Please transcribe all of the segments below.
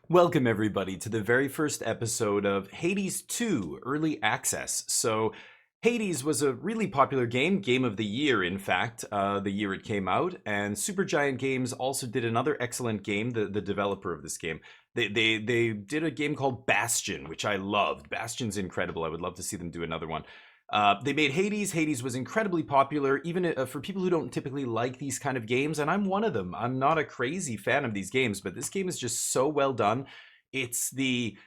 Welcome, everybody, to the very first episode of Hades 2 Early Access. So, Hades was a really popular game of the year, in fact, the year it came out. And Supergiant Games also did another excellent game, the developer of this game. They did a game called Bastion, which I loved. Bastion's incredible. I would love to see them do another one. They made Hades. Hades was incredibly popular, even for people who don't typically like these kind of games, and I'm one of them. I'm not a crazy fan of these games, but this game is just so well done. It's the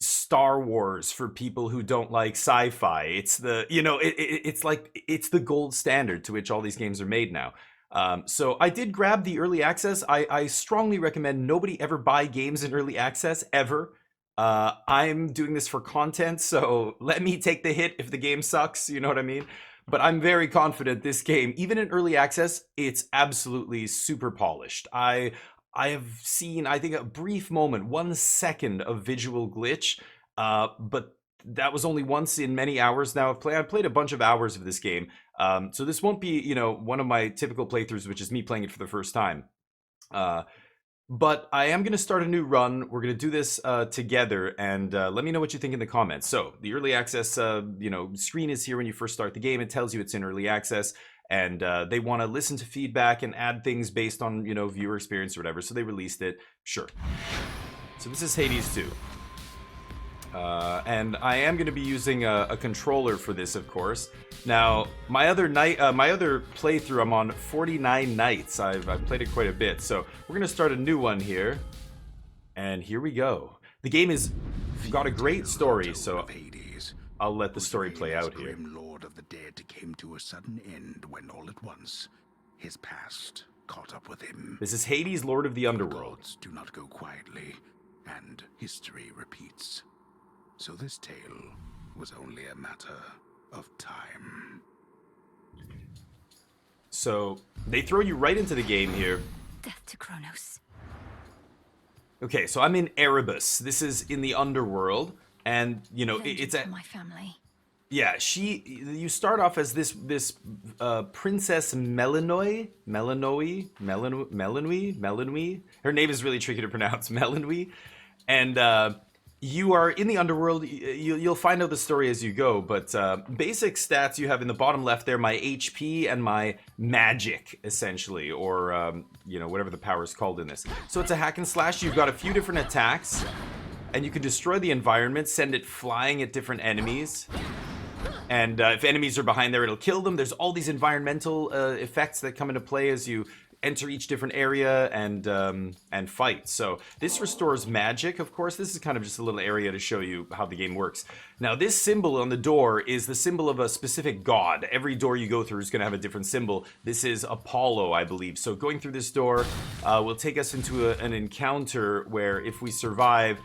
Star Wars for people who don't like sci-fi. It's it's like it's the gold standard to which all these games are made now. So I did grab the early access. I strongly recommend nobody ever buy games in early access ever. I'm doing this for content, so let me take the hit if the game sucks, you know what I mean? But I'm very confident this game, even in early access, it's absolutely super polished. I have seen, I think, a brief moment, 1 second of visual glitch, but that was only once in many hours now. I've played a bunch of hours of this game, so this won't be, one of my typical playthroughs, which is me playing it for the first time. But I am going to start a new run. We're going to do this together, and let me know what you think in the comments. So the early access, screen is here when you first start the game. It tells you it's in early access, and they want to listen to feedback and add things based on, viewer experience or whatever. So they released it. Sure. So this is Hades 2. And I am going to be using a controller for this, of course. Now, my other playthrough, I'm on 49 nights. I've played it quite a bit, so we're going to start a new one here. And here we go. The game is got a great story, so I'll let the story play out here. Grim Lord of the Dead came to a sudden end when all at once his past caught up with him. This is Hades, Lord of the Underworld. Gods do not go quietly, and history repeats. So this tale was only a matter of time. So they throw you right into the game here. Death to Kronos. Okay, so I'm in Erebus. This is in the underworld, and it's my family. Yeah, you start off as this Princess Melanoe. Her name is really tricky to pronounce, Melanoe, and you are in the underworld. You'll find out the story as you go, but basic stats you have in the bottom left there, my HP and my magic, essentially, or whatever the power is called in this. So it's a hack and slash. You've got a few different attacks, and you can destroy the environment, send it flying at different enemies. And if enemies are behind there, it'll kill them. There's all these environmental effects that come into play as you enter each different area and fight. So this restores magic, of course. This is kind of just a little area to show you how the game works. Now, this symbol on the door is the symbol of a specific god. Every door you go through is going to have a different symbol. This is Apollo, I believe. So going through this door will take us into an encounter where if we survive,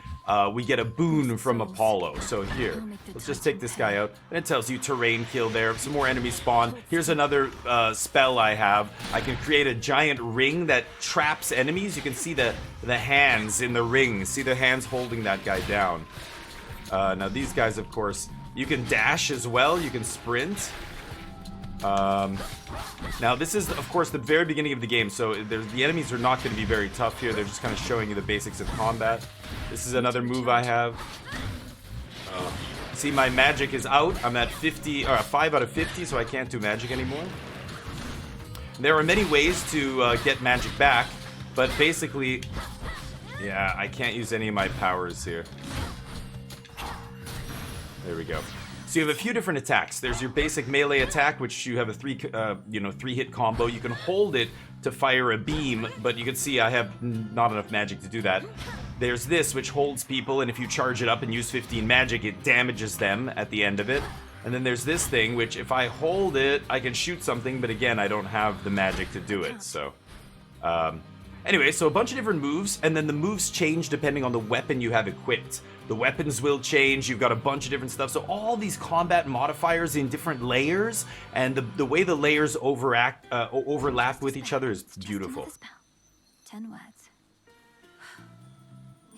we get a boon from Apollo. So here, let's just take this guy out. And it tells you terrain kill there. Some more enemies spawn. Here's another spell I have. I can create a giant ring that traps enemies. You can see the hands in the ring. See the hands holding that guy down. Now these guys, of course, you can dash as well. You can sprint. Now this is, of course, the very beginning of the game, so the enemies are not going to be very tough here. They're just kind of showing you the basics of combat. This is another move I have. See, my magic is out. I'm at 50 or 5 out of 50, so I can't do magic anymore. There are many ways to get magic back, but basically, yeah, I can't use any of my powers here. There we go. So you have a few different attacks. There's your basic melee attack, which you have a three-hit combo. You can hold it to fire a beam, but you can see I have not enough magic to do that. There's this, which holds people, and if you charge it up and use 15 magic, it damages them at the end of it. And then there's this thing, which if I hold it, I can shoot something, but again, I don't have the magic to do it, so... Anyway, so a bunch of different moves, and then the moves change depending on the weapon you have equipped. The weapons will change, you've got a bunch of different stuff, so all these combat modifiers in different layers, and the way the layers overlap with each other is beautiful. 10 words.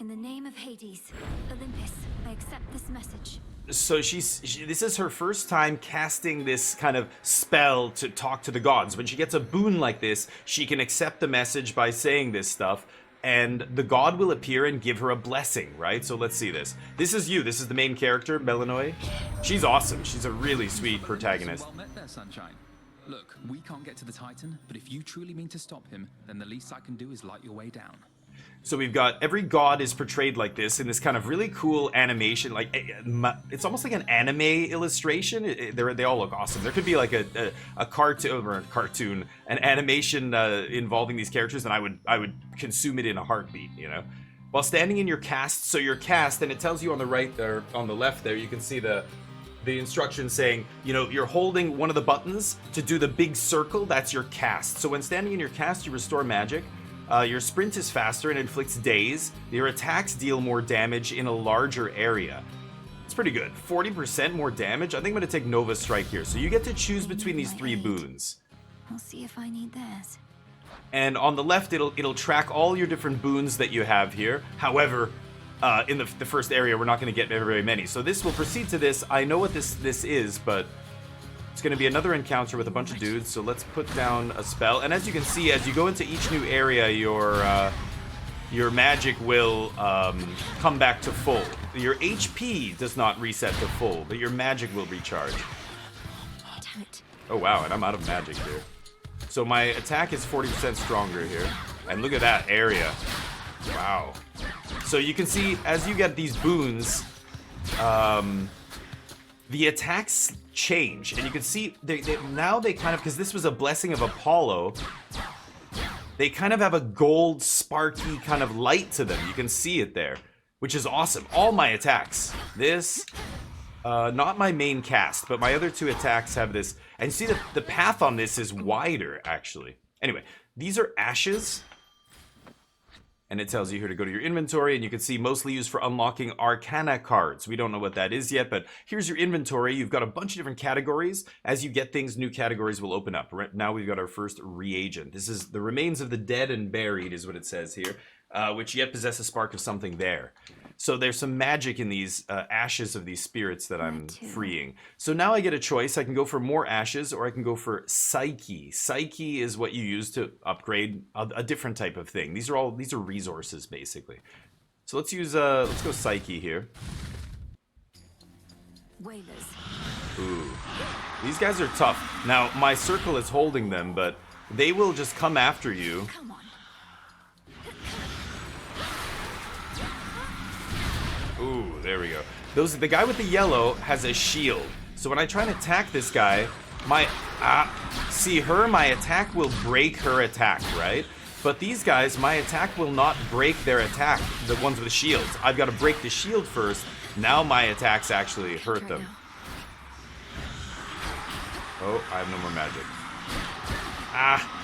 In the name of Hades, Olympus, I accept this message. So this is her first time casting this kind of spell to talk to the gods. When she gets a boon like this, she can accept the message by saying this stuff. and the god will appear and give her a blessing, right? So let's see this. This is you. This is the main character, Melanoy. She's awesome. She's a really sweet protagonist. Well met there, Sunshine. Look, we can't get to the Titan, but if you truly mean to stop him, then the least I can do is light your way down. So we've got every god is portrayed like this in this kind of really cool animation, like it's almost like an anime illustration. They all look awesome. There could be like a cartoon, an animation involving these characters, and I would consume it in a heartbeat, you know. While standing in your cast, so your cast, and it tells you on the right there, on the left there, you can see the instructions saying, you know, you're holding one of the buttons to do the big circle. That's your cast. So when standing in your cast, you restore magic. Your sprint is faster and inflicts daze. Your attacks deal more damage in a larger area. It's pretty good. 40% more damage. I think I'm going to take Nova Strike here. So you get to choose between these 3 boons. I'll see if I need theirs. And on the left, it'll track all your different boons that you have here. However, in the first area, we're not going to get very many. So this will proceed to this. I know what this is, but it's going to be another encounter with a bunch of dudes, so let's put down a spell. And as you can see, as you go into each new area, your magic will come back to full. Your HP does not reset to full, but your magic will recharge. Damn it. Oh wow, and I'm out of magic here. So my attack is 40% stronger here. And look at that area. Wow. So you can see, as you get these boons, the attacks change, and you can see now they kind of, because this was a blessing of Apollo, they kind of have a gold sparky kind of light to them. You can see it there, which is awesome. All my attacks, this not my main cast, but my other 2 attacks have this, and see the path on this is wider actually. Anyway, these are ashes. And it tells you here to go to your inventory, and you can see mostly used for unlocking Arcana cards. We don't know what that is yet, but here's your inventory. You've got a bunch of different categories. As you get things, new categories will open up. Right now we've got our first reagent. This is the remains of the dead and buried is what it says here, which yet possess a spark of something there. So there's some magic in these ashes of these spirits that I'm freeing. So now I get a choice. I can go for more ashes, or I can go for Psyche. Psyche is what you use to upgrade a different type of thing. These are resources basically. So let's go Psyche here. Wailers. Ooh, these guys are tough. Now my circle is holding them, but they will just come after you. Come on. Ooh, there we go. The guy with the yellow has a shield. So when I try and attack this guy, my attack will break her attack, right? But these guys, my attack will not break their attack, the ones with the shields. I've got to break the shield first. Now my attacks actually hurt them. Oh, I have no more magic. Ah.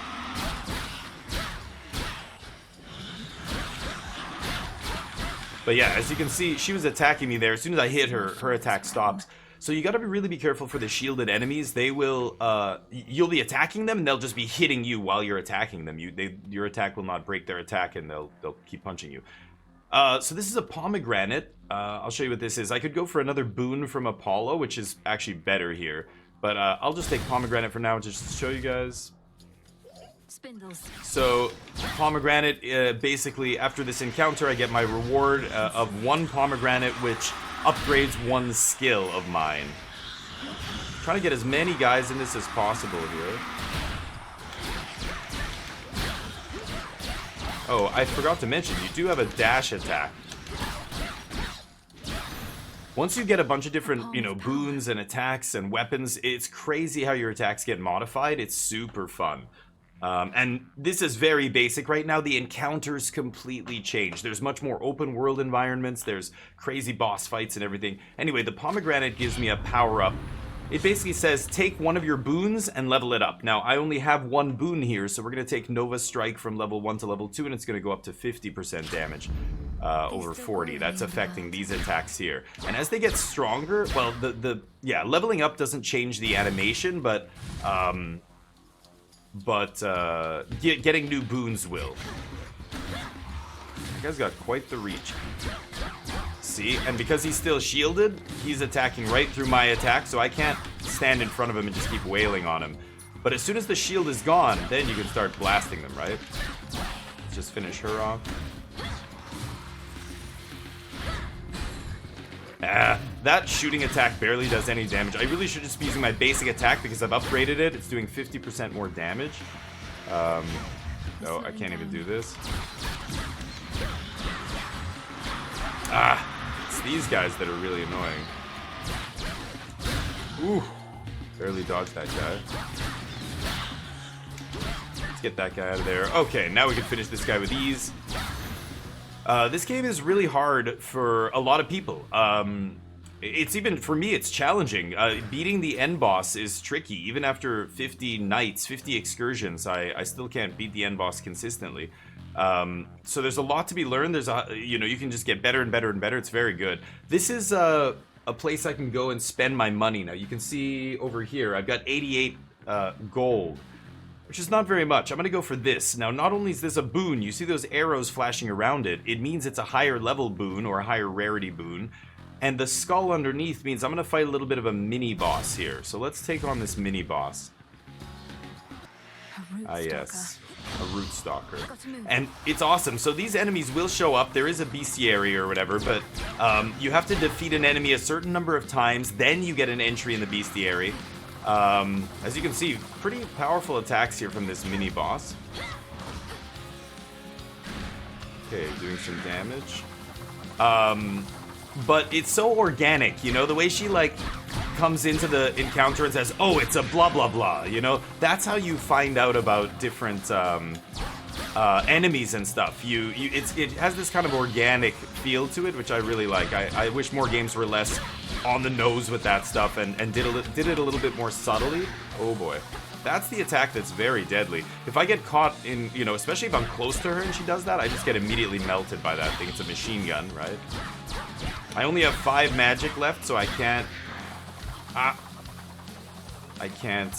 But yeah, as you can see, she was attacking me there. As soon as I hit her, her attack stops. So you gotta really be careful for the shielded enemies. They will, you'll be attacking them, and they'll just be hitting you while you're attacking them. Your attack will not break their attack, and they'll keep punching you. So this is a pomegranate. I'll show you what this is. I could go for another boon from Apollo, which is actually better here. But I'll just take pomegranate for now, just to show you guys. Spindles. So pomegranate, basically after this encounter I get my reward of 1 pomegranate, which upgrades 1 skill of mine. Trying to get as many guys in this as possible here. Oh, I forgot to mention, you do have a dash attack. Once you get a bunch of different, you know, boons and attacks and weapons, it's crazy how your attacks get modified. It's super fun. And this is very basic right now. The encounters completely change. There's much more open world environments. There's crazy boss fights and everything. Anyway, the pomegranate gives me a power up. It basically says take 1 of your boons and level it up. Now, I only have 1 boon here, so we're going to take Nova Strike from level 1 to level 2, and it's going to go up to 50% damage over 40. That's affecting these attacks here. And as they get stronger, well, leveling up doesn't change the animation, but getting new boons will. That guy's got quite the reach. See, and because he's still shielded, he's attacking right through my attack, so I can't stand in front of him and just keep wailing on him. But as soon as the shield is gone, then you can start blasting them, right? Let's just finish her off. That shooting attack barely does any damage. I really should just be using my basic attack because I've upgraded it. It's doing 50% more damage. No, I can't even do this. It's these guys that are really annoying. Ooh, barely dodged that guy. Let's get that guy out of there. Okay, now we can finish this guy with ease. This game is really hard for a lot of people. It's even, for me, it's challenging. Beating the end boss is tricky. Even after 50 nights, 50 excursions, I still can't beat the end boss consistently. So there's a lot to be learned. There's you can just get better and better and better. It's very good. This is a place I can go and spend my money. Now you can see over here, I've got 88 gold, which is not very much. I'm gonna go for this. Now, not only is this a boon, you see those arrows flashing around it. It means it's a higher level boon or a higher rarity boon. And the skull underneath means I'm gonna fight a little bit of a mini boss here. So let's take on this mini boss. Yes. A root stalker. And it's awesome. So these enemies will show up. There is a bestiary or whatever, but you have to defeat an enemy a certain number of times, then you get an entry in the bestiary. As you can see, pretty powerful attacks here from this mini boss. Okay, doing some damage. But it's so organic, you know, the way she like comes into the encounter and says, oh, it's a blah blah blah, you know, that's how you find out about different enemies and stuff. It has this kind of organic feel to it, which I really like. I wish more games were less on the nose with that stuff and did it a little bit more subtly. Oh boy, that's the attack that's very deadly. If I get caught in, you know, especially if I'm close to her and she does that, I just get immediately melted by that thing. It's a machine gun, right? I only have 5 magic left, so I can't. I can't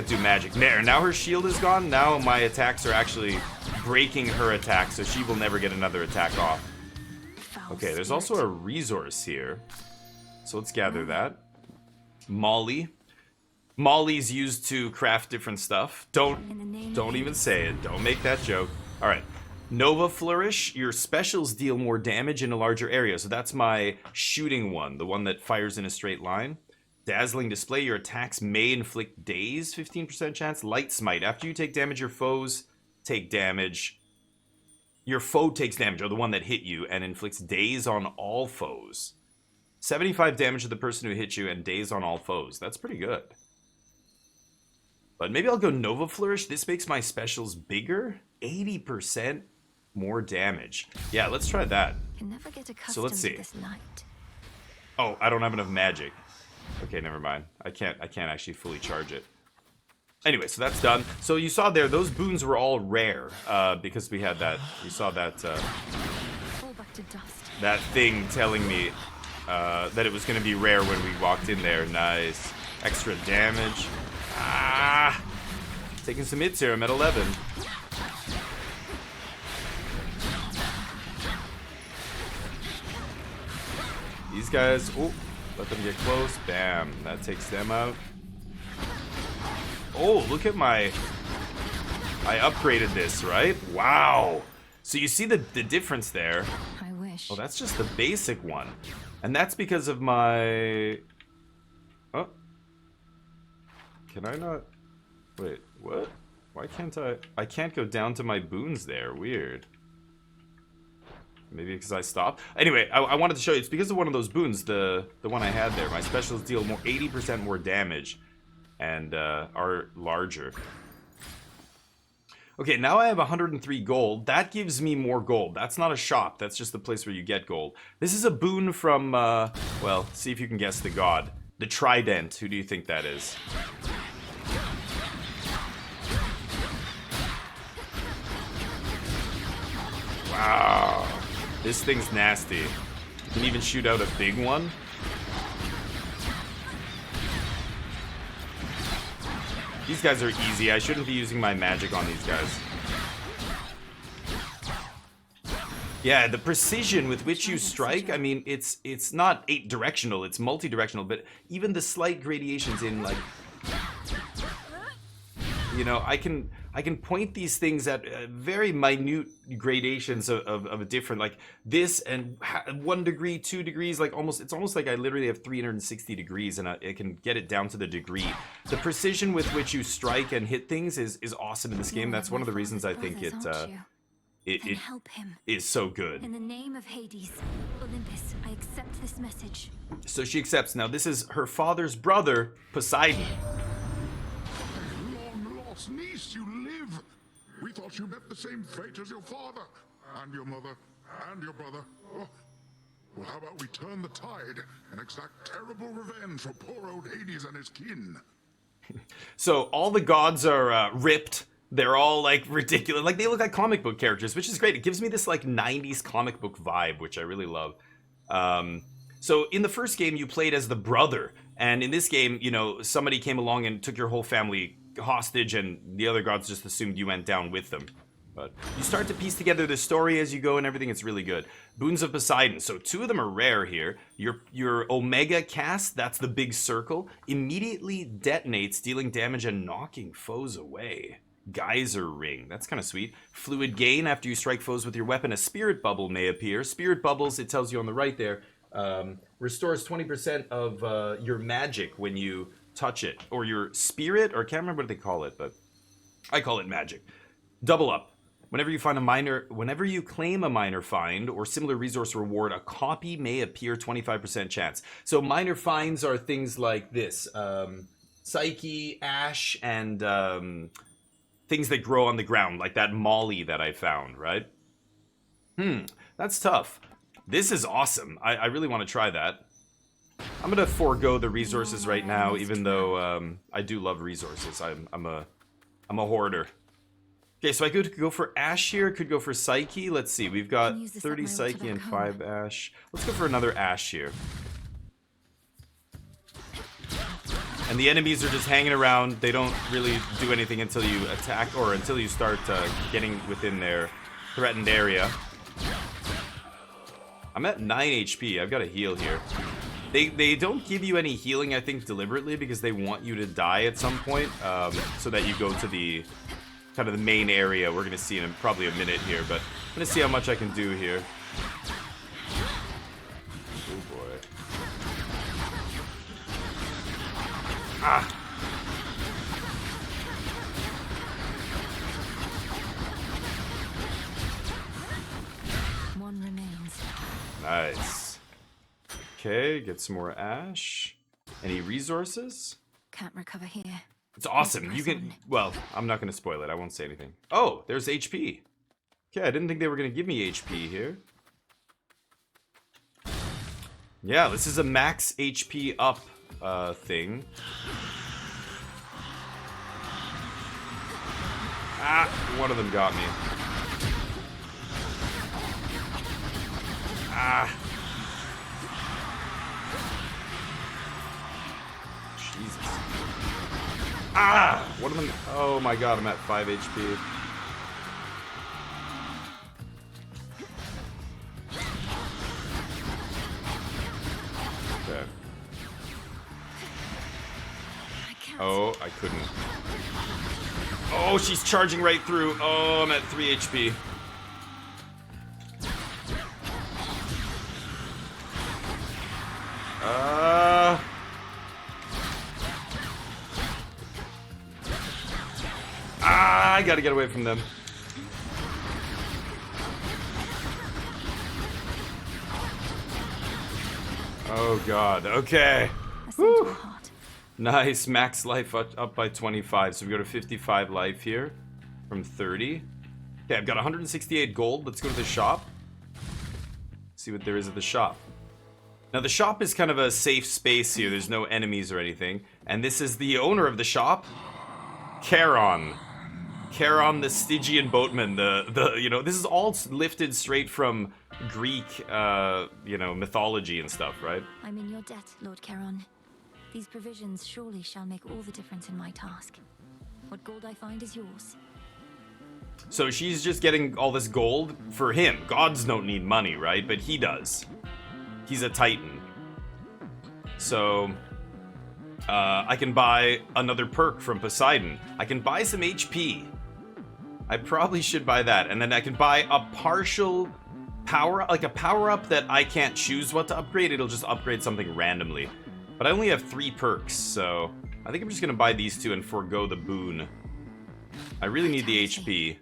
do magic. There, now her shield is gone. Now my attacks are actually breaking her attack, so she will never get another attack off. Okay, there's also a resource here. So let's gather that. Molly. Molly's used to craft different stuff. Don't even say it. Don't make that joke. All right. Nova Flourish, your specials deal more damage in a larger area. So that's my shooting one, the one that fires in a straight line. Dazzling Display, your attacks may inflict daze, 15% chance. Light Smite, after you take damage, your foes take damage. Your foe takes damage, or the one that hit you, and inflicts daze on all foes. 75 damage to the person who hit you, and daze on all foes. That's pretty good. But maybe I'll go Nova Flourish. This makes my specials bigger. 80% more damage. Yeah, let's try that. Can never get accustomed So let's see. to this light. Oh, I don't have enough magic. Okay, never mind. I can't actually fully charge it. Anyway, so that's done. So you saw there, those boons were all rare because we had that. You saw that Fall back to dust. that thing telling me that it was going to be rare when we walked in there. Nice. Extra damage. Taking some hits here. I'm at 11. These guys, oh, let them get close. Bam, that takes them out. Oh, look at I upgraded this, right? Wow. So you see the difference there. I wish. Oh, that's just the basic one. And that's because of my... Oh. Can I not... Wait, what? Why can't I can't go down to my boons there. Weird. Maybe because I stopped. Anyway, I wanted to show you. It's because of one of those boons, the one I had there. My specials deal 80% more damage and are larger. Okay, now I have 103 gold. That gives me more gold. That's not a shop. That's just the place where you get gold. This is a boon from, well, see if you can guess the god. The Trident. Who do you think that is? Wow. This thing's nasty. You can even shoot out a big one. These guys are easy. I shouldn't be using my magic on these guys. Yeah, the precision with which you strike, I mean, it's not 8-directional, it's multi-directional, but even the slight gradations in, like... You know, I can point these things at very minute gradations of a different, like this and 1 degree, 2 degrees, like it's almost like I literally have 360 degrees and I can get it down to the degree. The precision with which you strike and hit things is awesome in this game. That's one of the reasons I think it help him. is so good. In the name of Hades, Olympus, I accept this message. So she accepts. Now this is her father's brother, Poseidon. Long lost niece, you live. We thought you met the same fate as your father, and your mother, and your brother. Oh. Well, how about we turn the tide and exact terrible revenge for poor old Hades and his kin? So all the gods are ripped. They're all like ridiculous. Like they look like comic book characters, which is great. It gives me this like 90s comic book vibe, which I really love. So in the first game, you played as the brother. And in this game, you know, somebody came along and took your whole family hostage and the other gods just assumed you went down with them. But you start to piece together the story as you go and everything. It's really good. Boons of Poseidon. So 2 of them are rare here. Your Omega cast, that's the big circle, immediately detonates, dealing damage and knocking foes away. Geyser Ring. That's kind of sweet. Fluid gain. After you strike foes with your weapon, a spirit bubble may appear. Spirit bubbles, it tells you on the right there, restores 20% of your magic when you touch it. Or your spirit, or I can't remember what they call it, but I call it magic. Double up. Whenever you claim a minor find or similar resource reward, a copy may appear, 25% chance. So minor finds are things like this. Psyche, ash, and things that grow on the ground, like that molly that I found, right? That's tough. This is awesome. I really want to try that. I'm gonna forego the resources right now, even though I do love resources. I'm a hoarder. Okay, so I could go for ash here. Could go for psyche. Let's see. We've got 30 psyche and 5 ash. Let's go for another ash here. And the enemies are just hanging around. They don't really do anything until you attack or until you start getting within their threatened area. I'm at 9 HP. I've got to heal here. They don't give you any healing, I think, deliberately because they want you to die at some point, so that you go to the kind of the main area. We're going to see in probably a minute here, but I'm going to see how much I can do here. Oh boy. Ah! One remains. Nice. Okay, get some more ash. Any resources? Can't recover here. It's awesome. You can... Well, I'm not going to spoil it. I won't say anything. Oh, there's HP. Okay, I didn't think they were going to give me HP here. Yeah, this is a max HP up thing. Ah, one of them got me. Ah. Jesus. Ah! One of them... Oh my god, I'm at 5 HP. Okay. Oh, I couldn't. Oh, she's charging right through. Oh, I'm at 3 HP. I gotta get away from them. Oh god, okay. Woo. Nice, max life up by 25. So we go to 55 life here from 30. Okay, I've got 168 gold. Let's go to the shop. See what there is at the shop. Now the shop is kind of a safe space here. There's no enemies or anything. And this is the owner of the shop, Charon. Charon, the Stygian boatman. You know, this is all lifted straight from Greek, you know, mythology and stuff, right? I'm in your debt, Lord Charon. These provisions surely shall make all the difference in my task. What gold I find is yours. So she's just getting all this gold for him. Gods don't need money, right? But he does. He's a titan. So I can buy another perk from Poseidon. I can buy some HP. I probably should buy that. And then I can buy a partial power, like a power-up that I can't choose what to upgrade. It'll just upgrade something randomly. But I only have 3 perks, so I think I'm just gonna buy these 2 and forego the boon. I really need the HP.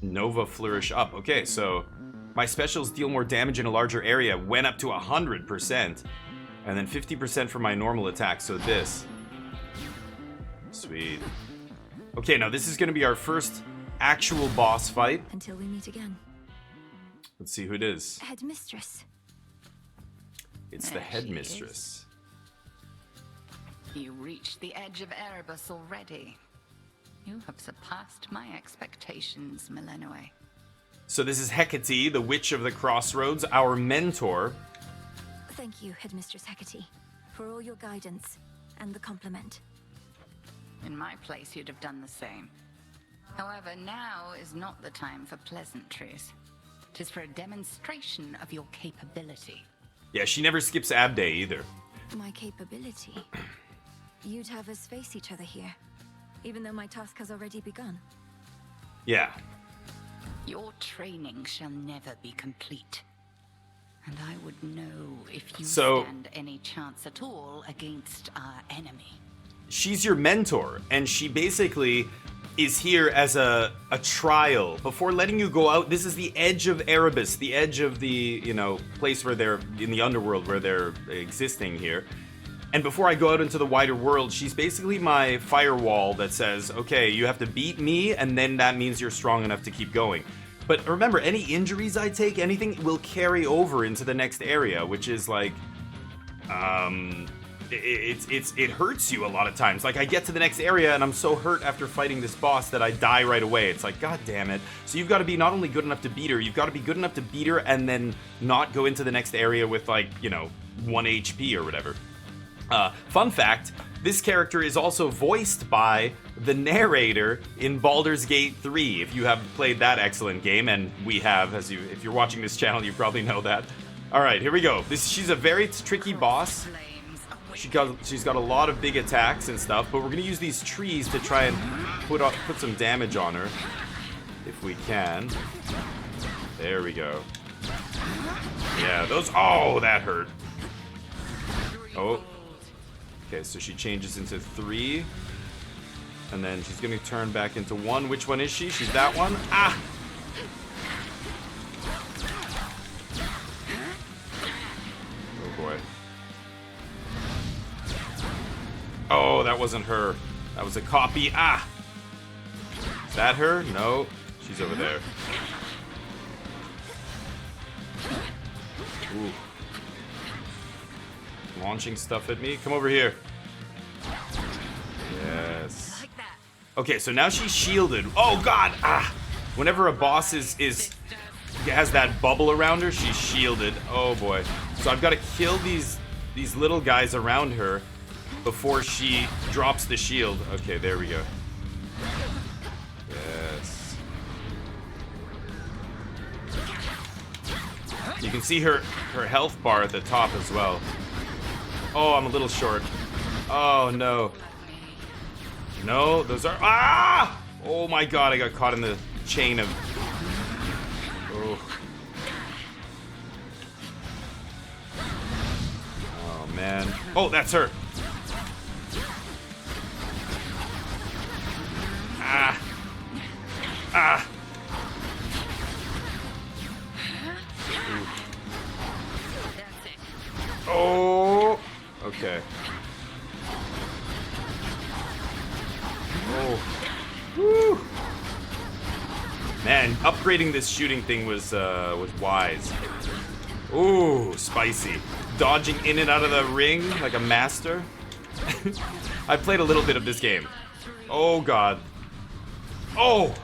Nova Flourish up. Okay, so my specials deal more damage in a larger area, went up to 100%. And then 50% for my normal attack, so this. Sweet. Okay, now this is gonna be our first actual boss fight. Until we meet again. Let's see who it is. Headmistress. It's the There she headmistress. You reached the edge of Erebus already. You have surpassed my expectations, Millenoi. So this is Hecate, the Witch of the Crossroads, our mentor. Thank you, Headmistress Hecate, for all your guidance and the compliment. In my place, you'd have done the same. However, now is not the time for pleasantries. 'Tis for a demonstration of your capability. Yeah, she never skips ab day either. My capability? You'd have us face each other here, even though my task has already begun. Yeah. Your training shall never be complete. And I would know if you stand any chance at all against our enemy. She's your mentor, and she basically is here as a trial before letting you go out. This is the edge of Erebus, the edge of the, you know, place where they're in the underworld where they're existing here. And before I go out into the wider world, she's basically my firewall that says, okay, you have to beat me, and then that means you're strong enough to keep going. But remember, any injuries I take, anything will carry over into the next area, which is like, it hurts you a lot of times. Like, I get to the next area and I'm so hurt after fighting this boss that I die right away. It's like, god damn it. So you've got to be not only good enough to beat her, you've got to be good enough to beat her and then not go into the next area with, like, you know, 1 HP or whatever. Fun fact, this character is also voiced by the narrator in Baldur's Gate 3, if you haven't played that excellent game, and we have, if you're watching this channel, you probably know that. Alright, here we go. She's a very tricky boss. She's got a lot of big attacks and stuff, but we're gonna use these trees to try and put some damage on her, if we can. There we go. Yeah, those, oh, that hurt. Oh. Okay, so she changes into 3. And then she's gonna turn back into 1. Which one is she? She's that one? Ah! Oh boy. Oh, that wasn't her. That was a copy. Ah! Is that her? No. She's over there. Ooh. Launching stuff at me. Come over here. Yes. Okay, so now she's shielded. Oh god! Ah! Whenever a boss has that bubble around her, she's shielded. Oh boy. So I've got to kill these little guys around her before she drops the shield. Okay, there we go. Yes. You can see her health bar at the top as well. Oh, I'm a little short. Oh, no. No, those are... Ah! Oh, my God, I got caught in the chain of... Oh. Oh, man. Oh, that's her. Ah. Ah. Oh. Okay. Oh. Woo. Man, upgrading this shooting thing was wise. Ooh, spicy. Dodging in and out of the ring like a master. I played a little bit of this game. Oh god. Oh!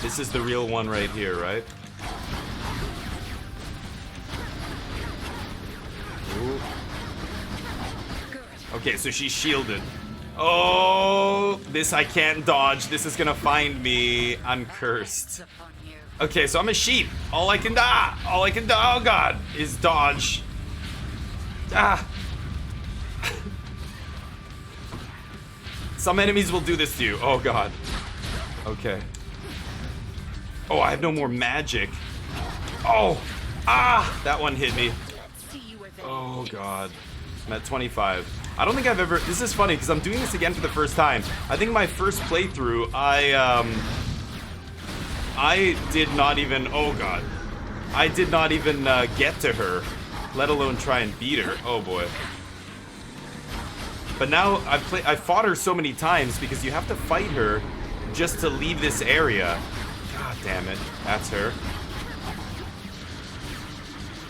This is the real one right here, right? Ooh. Okay, so she's shielded. Oh, this I can't dodge. This is gonna find me. I'm cursed. Okay, so I'm a sheep. All I can do, oh god, is dodge. Ah. Some enemies will do this to you. Oh god. Okay. Oh, I have no more magic. Oh! Ah! That one hit me. Oh god. I'm at 25. I don't think I've ever... This is funny, because I'm doing this again for the first time. I think my first playthrough, I did not even... Oh god. I did not even get to her, let alone try and beat her. Oh boy. But now I've fought her so many times because you have to fight her just to leave this area. God damn it. That's her.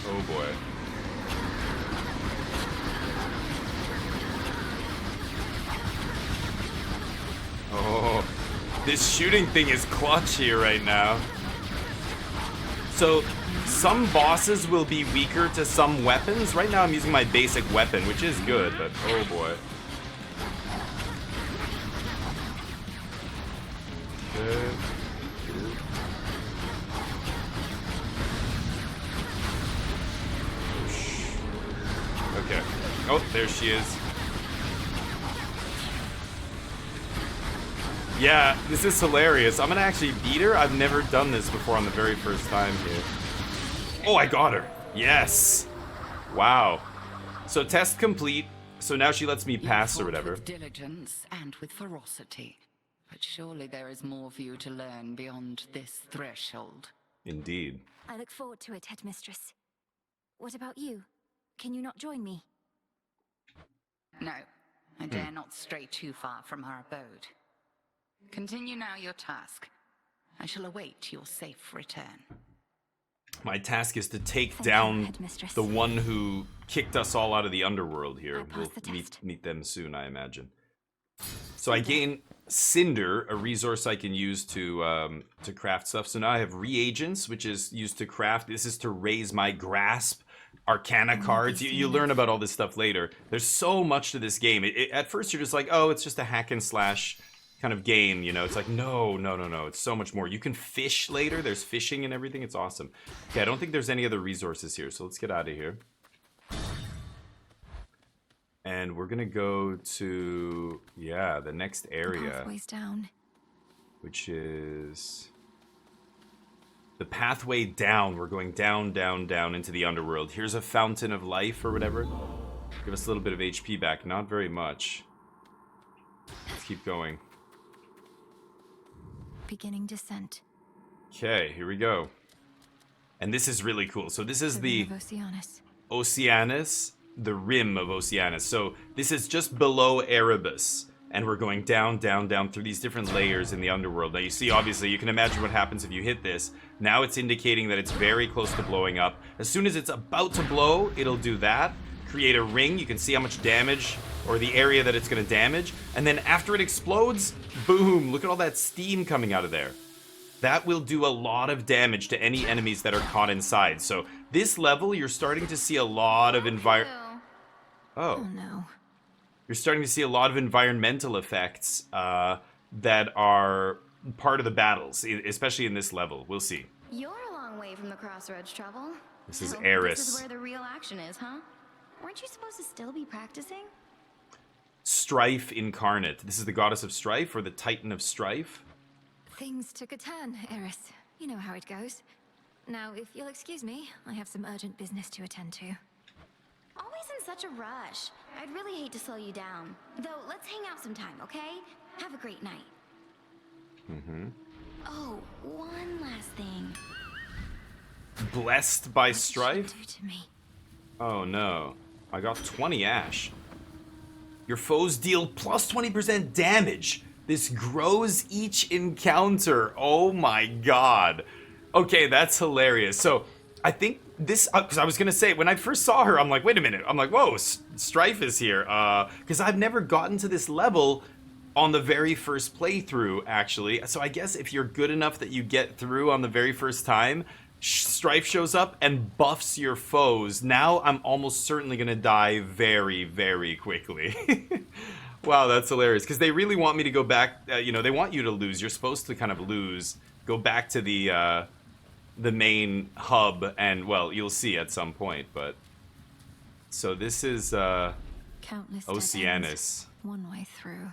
Oh boy. Oh, this shooting thing is clutch here right now. So, some bosses will be weaker to some weapons. Right now I'm using my basic weapon, which is good, but oh boy. Okay. Okay. Oh, there she is. Yeah, this is hilarious. I'm gonna actually beat her. I've never done this before on the very first time here. Oh, I got her. Yes. Wow. So test complete. So now she lets me pass or whatever. With diligence and with ferocity. But surely there is more for you to learn beyond this threshold. Indeed. I look forward to it, Headmistress. What about you? Can you not join me? No, I dare not stray too far from our abode. Continue now your task. I shall await your safe return. My task is to take Thank down you, Headmistress. the one who kicked us all out of the underworld here. I passed We'll the test. meet them soon, I imagine. So I gain Cinder, a resource I can use to craft stuff. So now I have reagents, which is used to craft. This is to raise my grasp. Arcana cards. You learn about all this stuff later. There's so much to this game. At first you're just like, oh, it's just a hack and slash kind of game, you know. It's like, no. It's so much more. You can fish later. There's fishing and everything. It's awesome. Okay, I don't think there's any other resources here, so let's get out of here. And we're gonna go to, yeah, the next area. Pathways down. Which is the pathway down. We're going down, down, down into the underworld. Here's a fountain of life or whatever. Give us a little bit of HP back. Not very much. Let's keep going. Beginning descent. Okay, here we go. And this is really cool. So this is the Rim of Oceanus. Oceanus, the rim of Oceanus. So this is just below Erebus. And we're going down, down, down through these different layers in the underworld. Now you see, obviously, you can imagine what happens if you hit this. Now it's indicating that it's very close to blowing up. As soon as it's about to blow, it'll do that. Create a ring. You can see how much damage, or the area that it's going to damage. And then after it explodes, boom, look at all that steam coming out of there. That will do a lot of damage to any enemies that are caught inside. So this level, you're starting to see a lot of Oh no. You're starting to see a lot of environmental effects that are part of the battles, especially in this level. We'll see. You're a long way from the crossroads, Trouble. This is So, Eris. This is where the real action is, huh? Weren't you supposed to still be practicing? Strife incarnate. This is the goddess of strife, or the titan of strife. Things took a turn, Eris. You know how it goes. Now, if you'll excuse me, I have some urgent business to attend to. Always in such a rush. I'd really hate to slow you down. Though, let's hang out sometime, okay? Have a great night. Oh, one last thing. Blessed by What did she strife? do to me? Oh no. I got 20 ash. Your foes deal plus 20% damage. This grows each encounter. Oh my god. Okay, that's hilarious. So, I think this, because I was going to say, when I first saw her, I'm like, wait a minute. I'm like, whoa, Strife is here. Because I've never gotten to this level on the very first playthrough, actually. So I guess if you're good enough that you get through on the very first time, Strife shows up and buffs your foes. Now I'm almost certainly going to die very, very quickly. Wow, that's hilarious. Because they really want me to go back, you know, they want you to lose. You're supposed to kind of lose. Go back to the main hub, and, well, you'll see at some point, but... So this is, Countless dead Oceanus. ends, one way through.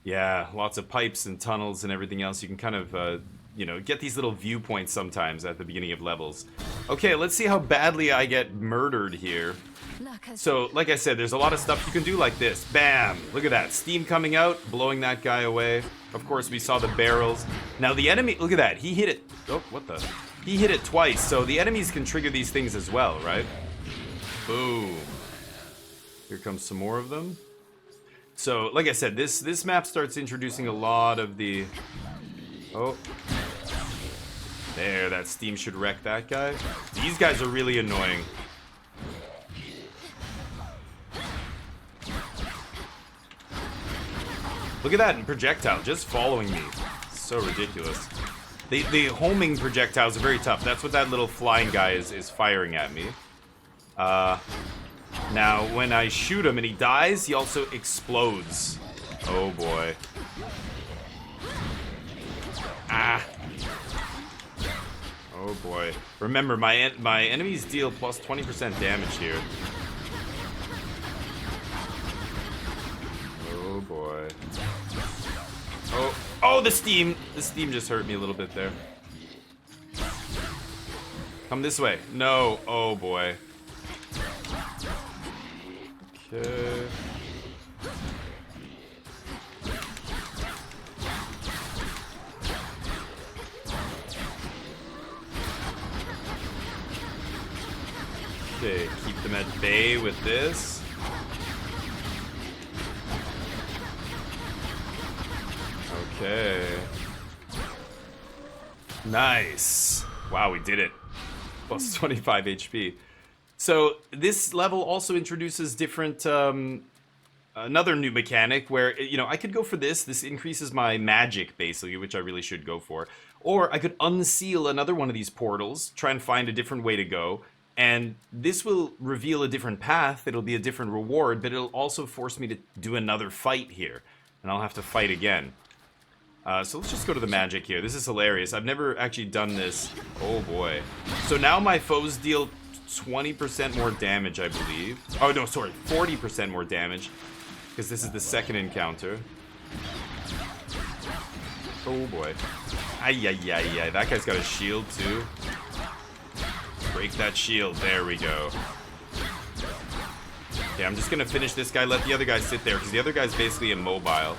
Yeah, lots of pipes and tunnels and everything else. You can kind of, you know, get these little viewpoints sometimes at the beginning of levels. Okay, let's see how badly I get murdered here. Luck has So, like I said, there's a lot of stuff you can do like this. Bam! Look at that. Steam coming out, blowing that guy away. Of course, we saw the barrels. Now, the enemy... Look at that. He hit it... Oh, what the... He hit it twice, so the enemies can trigger these things as well, right? Boom. Here comes some more of them. So, like I said, this map starts introducing a lot of the... Oh. There, that steam should wreck that guy. These guys are really annoying. Look at that projectile just following me. So ridiculous. The homing projectiles are very tough. That's what that little flying guy is firing at me. Now, when I shoot him and he dies, he also explodes. Oh boy. Ah. Oh boy. Remember, my enemies deal plus 20% damage here. Oh boy. Oh, the steam! The steam just hurt me a little bit there. Come this way. No. Oh boy. Okay. Okay, keep them at bay with this. Okay. Nice. Wow, we did it. Plus 25 HP. So this level also introduces different, another new mechanic where, you know, I could go for this. This increases my magic, basically, which I really should go for. Or I could unseal another one of these portals, try and find a different way to go. And this will reveal a different path. It'll be a different reward, but it'll also force me to do another fight here. And I'll have to fight again. So let's just go to the magic here. This is hilarious. I've never actually done this. Oh boy. So now my foes deal 20% more damage, I believe. Oh no, sorry, 40% more damage. Because this is the second encounter. Oh boy. Ay, ay, ay, ay. That guy's got a shield too. Break that shield. There we go. Okay, I'm just gonna finish this guy. Let the other guy sit there, because the other guy's basically immobile.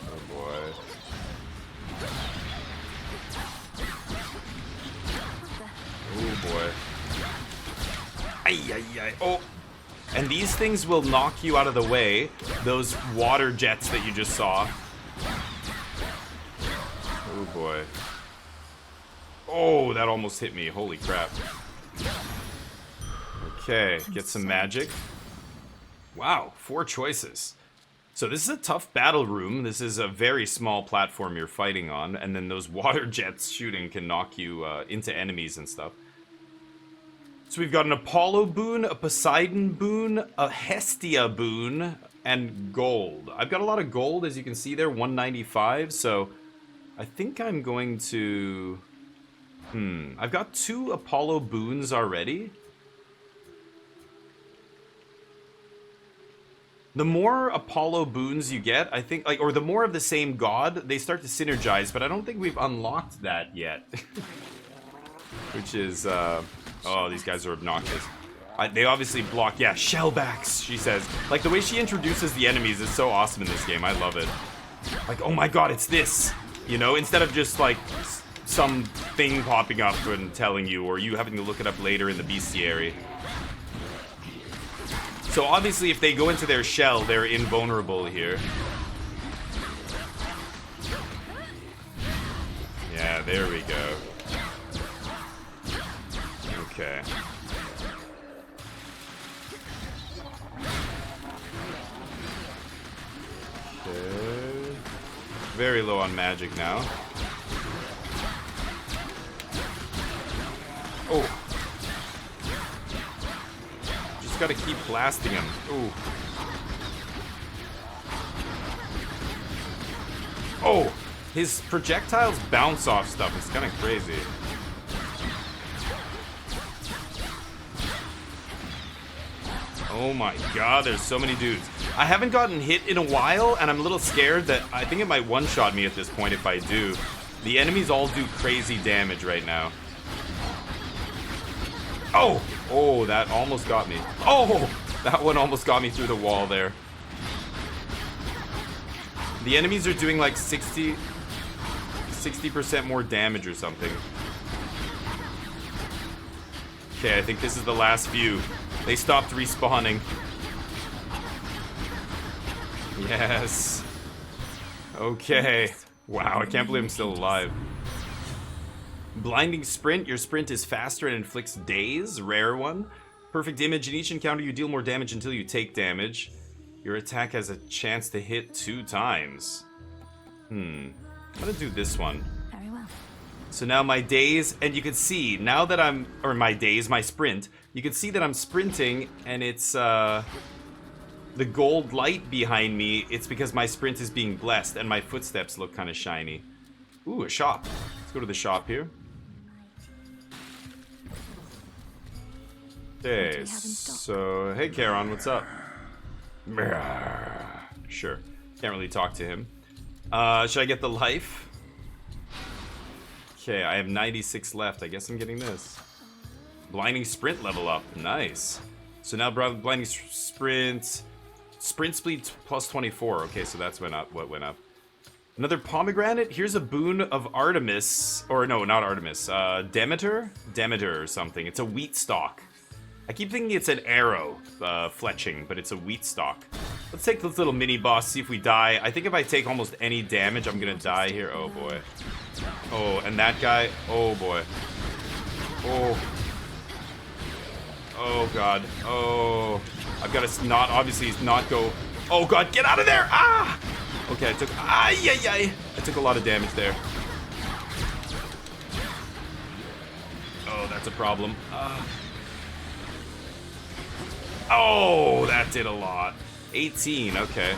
Oh boy. Oh boy. Ay, ay, ay. Oh! And these things will knock you out of the way. Those water jets that you just saw. Oh boy. Oh, that almost hit me. Holy crap. Okay, get some magic. Wow, 4 choices. So this is a tough battle room. This is a very small platform you're fighting on, and then those water jets shooting can knock you into enemies and stuff. So we've got an Apollo boon, a Poseidon boon, a Hestia boon, and gold. I've got a lot of gold, as you can see there, 195, so I think I'm going to... I've got 2 Apollo boons already. The more Apollo boons you get, I think, like, or the more of the same god, they start to synergize, but I don't think we've unlocked that yet. Which is, oh, these guys are obnoxious. They obviously block, yeah, shellbacks, she says. Like, the way she introduces the enemies is so awesome in this game, I love it. Like, oh my god, it's this! You know, instead of just, like, some thing popping up and telling you, or you having to look it up later in the bestiary. So obviously if they go into their shell, they're invulnerable here. Yeah, there we go. Okay. Okay. Very low on magic now. Oh. Just gotta keep blasting him. Ooh. Oh! His projectiles bounce off stuff. It's kind of crazy. Oh my god, there's so many dudes. I haven't gotten hit in a while, and I'm a little scared that I think it might one-shot me at this point if I do. The enemies all do crazy damage right now. Oh! Oh, that almost got me. Oh! That one almost got me through the wall there. The enemies are doing like 60% more damage or something. Okay, I think this is the last few. They stopped respawning. Yes. Okay. Wow, I can't believe I'm still alive. Blinding Sprint. Your sprint is faster and inflicts daze. Rare one. Perfect Image. In each encounter, you deal more damage until you take damage. Your attack has a chance to hit 2 times. I'm gonna do this one. Very well. So now my daze, and you can see, now that I'm, or my daze, my sprint, you can see that I'm sprinting, and it's, the gold light behind me, it's because my sprint is being blessed, and my footsteps look kind of shiny. Ooh, a shop. Let's go to the shop here. Okay, so, hey Charon, what's up? Sure, can't really talk to him. Should I get the life? Okay, I have 96 left. I guess I'm getting this. Blinding Sprint level up. Nice. So now Blinding Sprint. Sprint speed plus 24. Okay, so that's what went up. Another pomegranate. Here's a boon of Artemis. Or no, not Artemis. Demeter? Demeter or something. It's a wheat stalk. I keep thinking it's an arrow fletching, but it's a wheat stalk. Let's take this little mini boss, see if we die. I think if I take almost any damage, I'm gonna die here. Oh boy. Oh, and that guy. Oh boy. Oh. Oh god. Oh. I've got to not, obviously, not go. Oh god, get out of there! Ah! Okay, I took. I took a lot of damage there. Oh, that's a problem. Oh, that did a lot. 18, okay.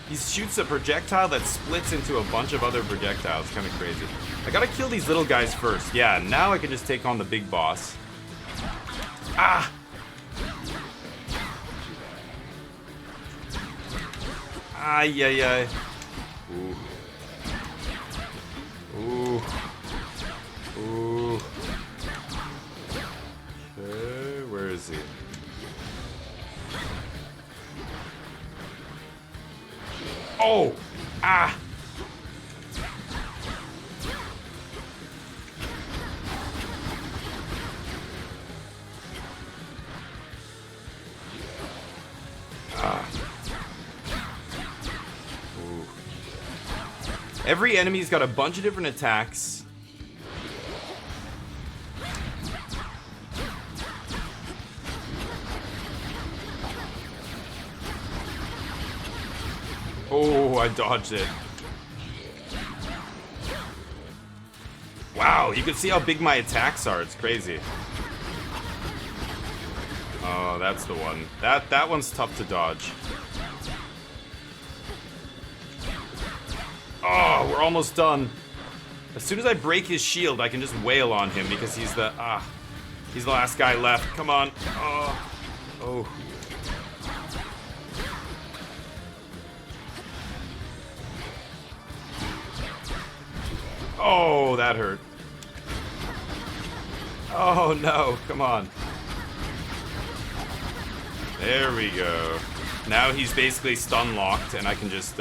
He shoots a projectile that splits into a bunch of other projectiles. Kind of crazy. I gotta kill these little guys first. Yeah, now I can just take on the big boss. Ah! Ay. Ooh. Ooh. Ooh. Okay, where is he? Oh! Ah! Ooh. Every enemy's got a bunch of different attacks. Oh, I dodged it. Wow, you can see how big my attacks are. It's crazy. Oh, that's the one. That one's tough to dodge. Oh, we're almost done. As soon as I break his shield, I can just wail on him because he's the last guy left. Come on. Oh. Oh. Oh, that hurt. Oh no, come on. There we go. Now he's basically stun locked and I can just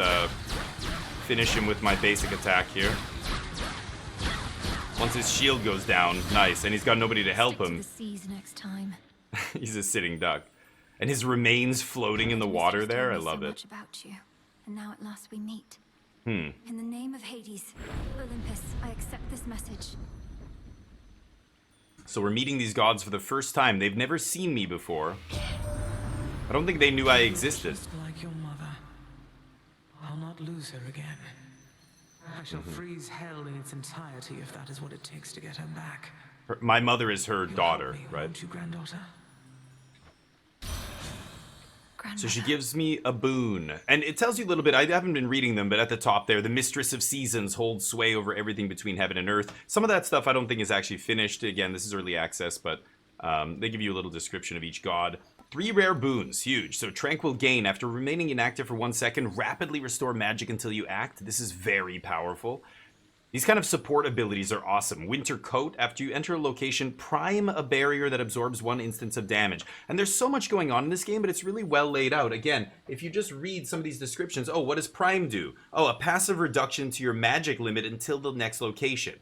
finish him with my basic attack here. Once his shield goes down, nice, and he's got nobody to help him. The seas next time. He's a sitting duck. And his remains floating in the water there, I love it. Much about you, and now at last we meet. In the name of Hades, Olympus, I accept this message. So we're meeting these gods for the first time. They've never seen me before. I don't think they knew I existed. Just like your mother. I'll not lose her again. I shall freeze hell in its entirety if that is what it takes to get her back. My mother is her You'll daughter, help me, right? won't you, granddaughter? So she gives me a boon. And it tells you a little bit, I haven't been reading them, but at the top there, the Mistress of Seasons holds sway over everything between heaven and earth. Some of that stuff I don't think is actually finished. Again, this is early access, but They give you a little description of each god. 3 rare boons, huge. So Tranquil Gain, after remaining inactive for 1 second, rapidly restore magic until you act. This is very powerful. These kind of support abilities are awesome. Winter Coat, after you enter a location, prime a barrier that absorbs 1 instance of damage. And there's so much going on in this game, but it's really well laid out. Again, if you just read some of these descriptions, oh, what does prime do? Oh, a passive reduction to your magic limit until the next location.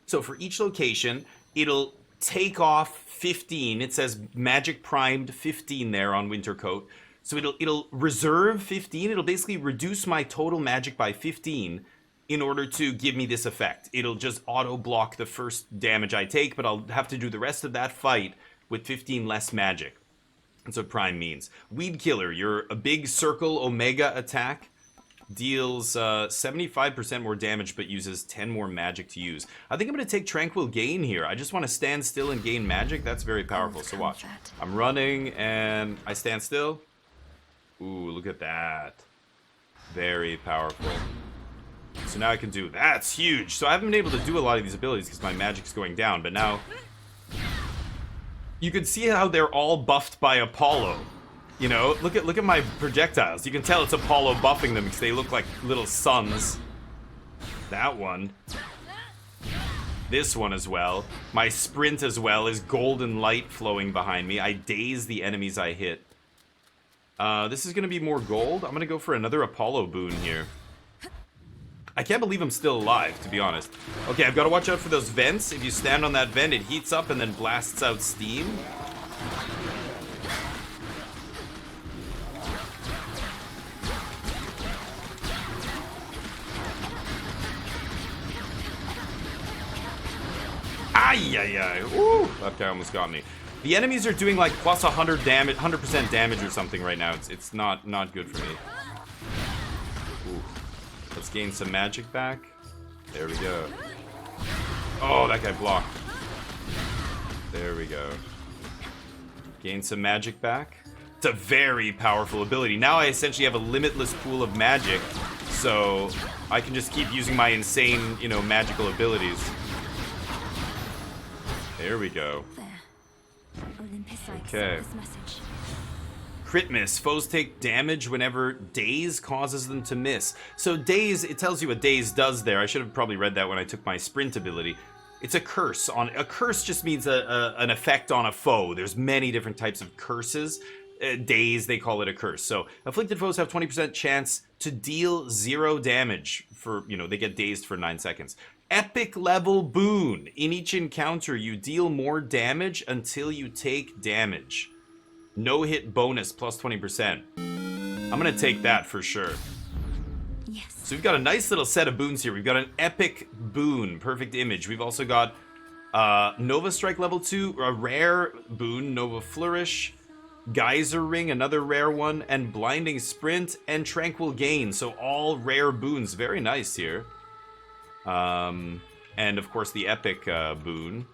So for each location, it'll take off 15. It says magic primed 15 there on Winter Coat. So it'll reserve 15. It'll basically reduce my total magic by 15 in order to give me this effect. It'll just auto block the first damage I take, but I'll have to do the rest of that fight with 15 less magic. That's what prime means. Weed Killer, you're a big circle omega attack. Deals 75% more damage, but uses 10 more magic to use. I think I'm going to take Tranquil Gain here. I just want to stand still and gain magic. That's very powerful, so watch. I'm running, and I stand still. Ooh, look at that. Very powerful. So now I can do... That's huge! So I haven't been able to do a lot of these abilities because my magic's going down, but now... You can see how they're all buffed by Apollo. You know, look at my projectiles. You can tell it's Apollo buffing them because they look like little suns. That one. This one as well. My sprint as well is golden light flowing behind me. I daze the enemies I hit. This is going to be more gold. I'm going to go for another Apollo boon here. I can't believe I'm still alive, to be honest. Okay, I've got to watch out for those vents. If you stand on that vent, it heats up and then blasts out steam. Ay, ay, ay. Woo! That guy almost got me. The enemies are doing like plus 100 damage, 100% damage or something right now. It's not good for me. Ooh. Let's gain some magic back. There we go. Oh, that guy blocked. There we go. Gain some magic back. It's a very powerful ability. Now I essentially have a limitless pool of magic, so I can just keep using my insane, you know, magical abilities. There we go. Okay. Crit miss. Foes take damage whenever daze causes them to miss. So daze, it tells you what daze does there. I should have probably read that when I took my sprint ability. It's a curse. A curse just means an effect on a foe. There's many different types of curses. Daze, they call it a curse. So afflicted foes have 20% chance to deal 0 damage for, you know, they get dazed for 9 seconds. Epic level boon. In each encounter, you deal more damage until you take damage. No hit bonus plus 20%. I'm gonna take that for sure. Yes. So we've got a nice little set of boons here. We've got an epic boon, perfect image. We've also got Nova Strike level 2, a rare boon, Nova Flourish, Geyser Ring, another rare one, and Blinding Sprint and Tranquil Gain. So all rare boons, very nice here. And of course the epic boon.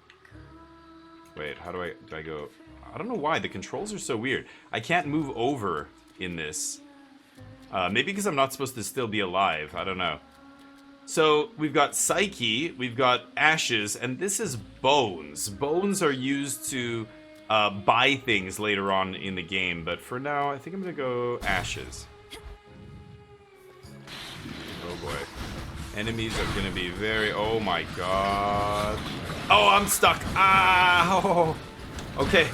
Wait, how do I go? I don't know why the controls are so weird. I can't move over in this. Maybe because I'm not supposed to still be alive. I don't know. So we've got Psyche, we've got Ashes, and this is Bones. Bones are used to buy things later on in the game, but for now, I think I'm gonna go Ashes. Oh boy. Enemies are gonna be very... Oh my god. Oh, I'm stuck. Ah! Oh. Okay.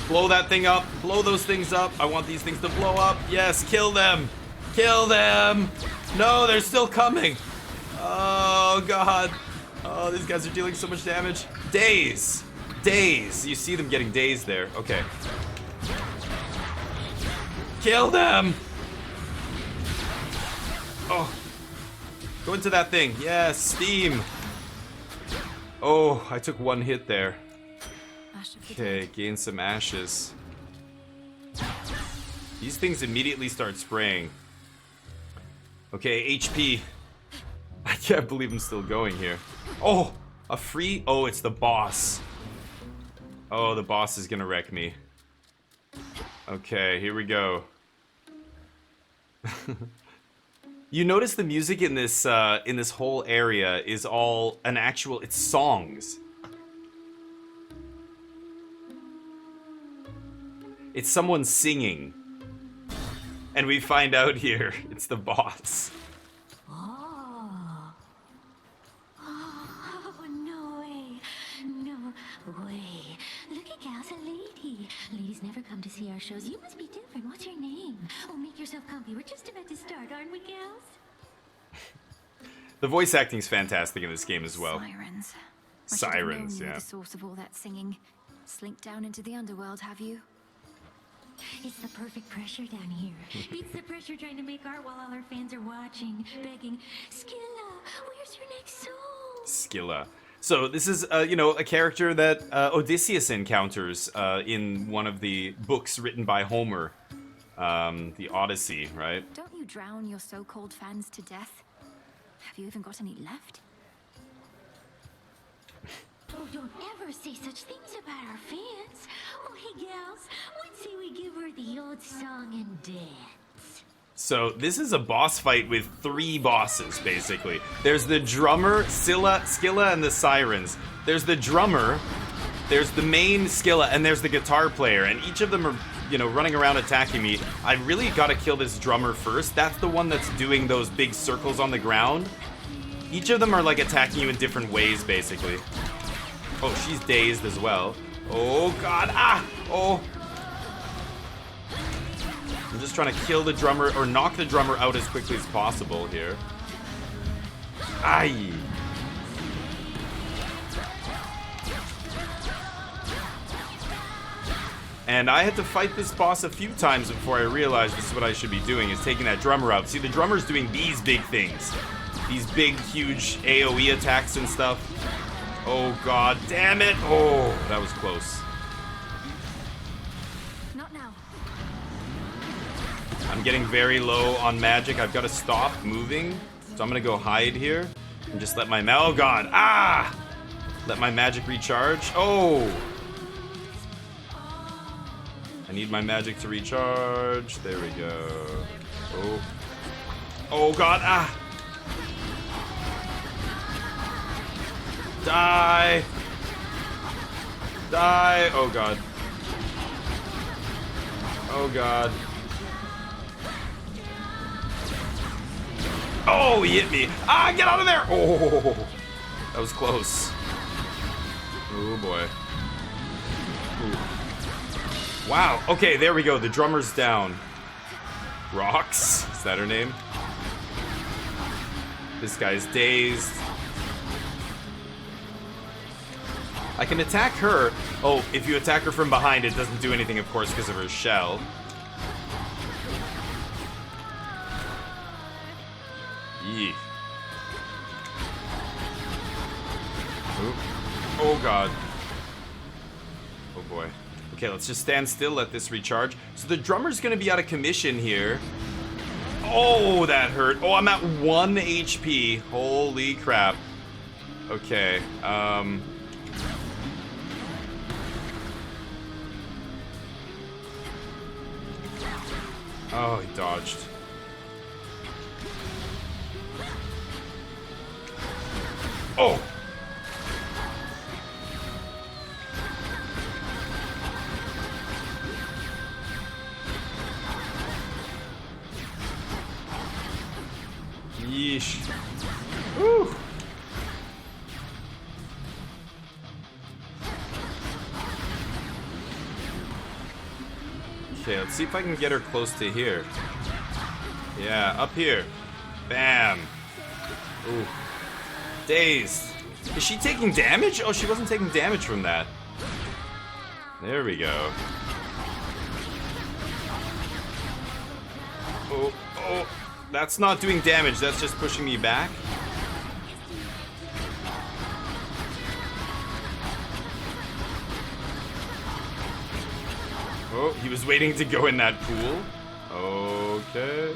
Blow that thing up. Blow those things up. I want these things to blow up. Yes, kill them. Kill them. No, they're still coming. Oh, God. Oh, these guys are dealing so much damage. Daze. Daze. You see them getting dazed there. Okay. Kill them. Oh. Go into that thing. Yes, steam. Oh, I took one hit there. Okay, gain some ashes. These things immediately start spraying. Okay, HP. I can't believe I'm still going here. Oh, a free... Oh, it's the boss. Oh, the boss is gonna wreck me. Okay, here we go. You notice the music in this whole area is all an actual, it's songs. It's someone singing. And we find out here, it's the boss. Oh. Oh, no way. No way. Look at Gal's a lady. Ladies never come to see our shows. You must be different. What's your name? Oh, make yourself comfy. We're just about to start, aren't we, Gals? The voice acting's fantastic in this game as well. Sirens. Sirens, You're yeah. the source of all that singing. Slink down into the underworld, have you? It's the perfect pressure down here. Beats the pressure trying to make art while all our fans are watching, begging, Skilla, where's your next soul? Skilla. So this is, you know, a character that Odysseus encounters in one of the books written by Homer, the Odyssey, right? Don't you drown your so-called fans to death? Have you even got any left? Oh, don't ever say such things about our fans. Oh, hey, gals, what say we give her the old song and dance? So this is a boss fight with 3 bosses, basically. There's the drummer, Skilla, and the Sirens. There's the drummer, there's the main Skilla, and there's the guitar player. And each of them are, you know, running around attacking me. I really gotta kill this drummer first. That's the one that's doing those big circles on the ground. Each of them are, like, attacking you in different ways, basically. Oh, she's dazed as well. Oh, God. Ah! Oh. I'm just trying to kill the drummer, or knock the drummer out as quickly as possible here. Aye. And I had to fight this boss a few times before I realized this is what I should be doing, is taking that drummer out. See, the drummer's doing these big things. These big, huge AoE attacks and stuff. Oh, God damn it. Oh, that was close. Not now. I'm getting very low on magic. I've got to stop moving. So I'm going to go hide here and just let my... Oh, God. Ah! Let my magic recharge. Oh! I need my magic to recharge. There we go. Oh. Oh, God. Ah! Die! Die! Oh, God. Oh, God. Oh, he hit me. Ah, get out of there! Oh, that was close. Oh, boy. Ooh. Wow. Okay, there we go. The drummer's down. Rox? Is that her name? This guy's dazed. I can attack her. Oh, if you attack her from behind, it doesn't do anything, of course, because of her shell. Yee. Oop. Oh, God. Oh, boy. Okay, let's just stand still, let this recharge. So the drummer's gonna be out of commission here. Oh, that hurt. Oh, I'm at 1 HP. Holy crap. Okay, Oh, he dodged. Oh! Yeesh. Woo! Okay, let's see if I can get her close to here. Yeah, up here. Bam. Ooh. Dazed. Is she taking damage? Oh, she wasn't taking damage from that. There we go. Oh, oh. That's not doing damage. That's just pushing me back. Oh, he was waiting to go in that pool. Okay.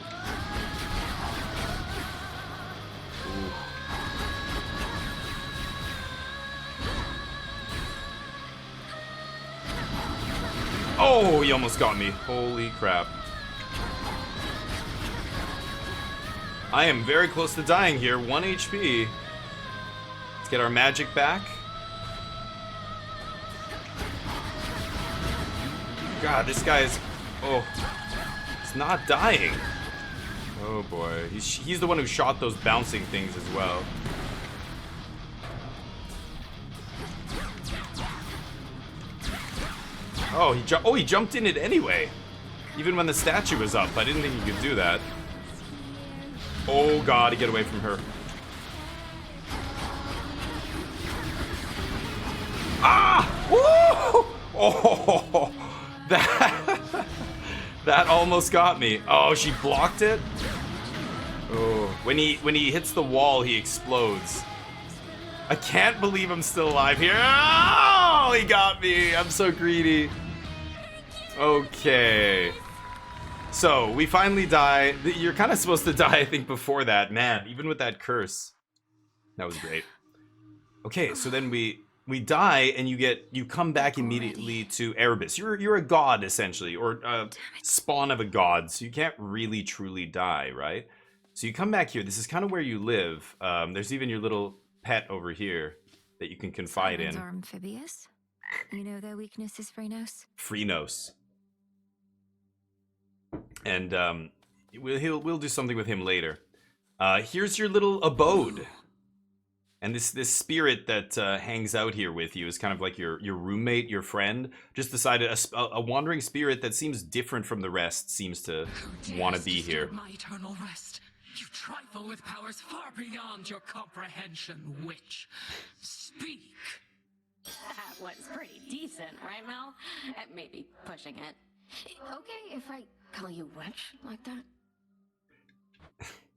Ooh. Oh, he almost got me. Holy crap. I am very close to dying here. 1 HP. Let's get our magic back. God, this guy is... Oh. He's not dying. Oh boy. He's the one who shot those bouncing things as well. Oh, he jumped in it anyway. Even when the statue was up, I didn't think he could do that. Oh god, get away from her. Ah! Woo! Oh, that almost got me. Oh, she blocked it. Oh, when he hits the wall, he explodes. I can't believe I'm still alive here. Oh, he got me. I'm so greedy. Okay. So, we finally die. You're kind of supposed to die, I think, before that. Man, even with that curse. That was great. Okay, so then we die, and you come back immediately to Erebus. You're a god, essentially, or a spawn of a god, so you can't really, truly die, right? So you come back here. This is kind of where you live. There's even your little pet over here that you can confide in. Are amphibious? You know their weakness is Phrenos? Phrenos. And we'll do something with him later. Here's your little abode. And this spirit that hangs out here with you is kind of like your roommate, your friend. Just decided a wandering spirit that seems different from the rest seems to want to be here. My eternal rest. You trifle with powers far beyond your comprehension, witch. Speak. That was pretty decent, right, Mel? Maybe pushing it. Okay if I call you witch like that?